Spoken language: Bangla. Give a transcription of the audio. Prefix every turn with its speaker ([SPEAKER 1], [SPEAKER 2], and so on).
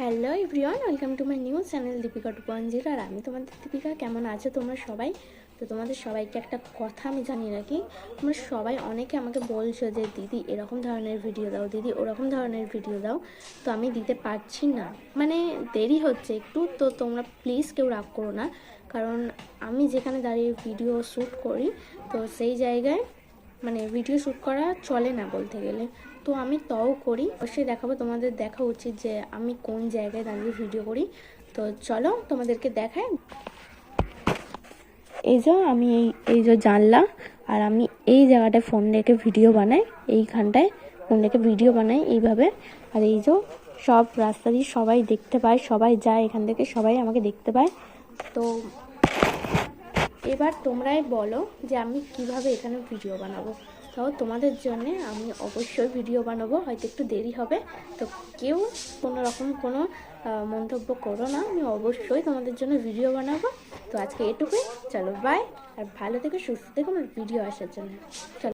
[SPEAKER 1] Hello everyone, welcome to my new channel Deepika 2.0। আর আমি তোমাদের দীপিকা। কেমন আছো তোমরা সবাই? তো তোমাদের সবাইকে একটা কথা আমি জানিয়ে রাখি, তোমরা সবাই অনেকে আমাকে বলছো যে দিদি এরকম ধরনের ভিডিও দাও, দিদি ওরকম ধরনের ভিডিও দাও। তো আমি দিতে পারছি না, মানে দেরি হচ্ছে একটু। তো তোমরা প্লিজ কেউ রাগ করো না, কারণ আমি যেখানে দাঁড়িয়ে ভিডিও শ্যুট করি তো সেই জায়গায় মানে ভিডিও শ্যুট করা চলে না বলতে গেলে। তো আমি তাও করি, অবশ্যই দেখাবো। তোমাদের দেখা উচিত যে আমি কোন জায়গায় দাঁড়িয়ে ভিডিও করি। তো চলো তোমাদেরকে দেখাই। এই যে আমি এই যে জানলা, আর আমি এই জায়গাটায় ফোন রেখে ভিডিও বানাই, এইখানটায় ফোন রেখে ভিডিও বানাই এইভাবে। আর এই যে সব রাস্তা দিয়ে সবাই দেখতে পায়, সবাই যায় এখান থেকে, সবাই আমাকে দেখতে পায়। তো এবার তোমরাই বলো যে আমি কিভাবে এখানে ভিডিও বানাবো। তো তোমাদের জন্য আমি অবশ্যই ভিডিও বানাবো, হয়তো একটু দেরি হবে। তো কেউ কোনো রকম কোনো মন্তব্য করো না, আমি অবশ্যই তোমাদের জন্য ভিডিও বানাবো। তো আজকে এটুকুই, চলো বাই। আর ভালো থেকে সুস্থ থেকে আমার ভিডিও আসার জন্য চলো।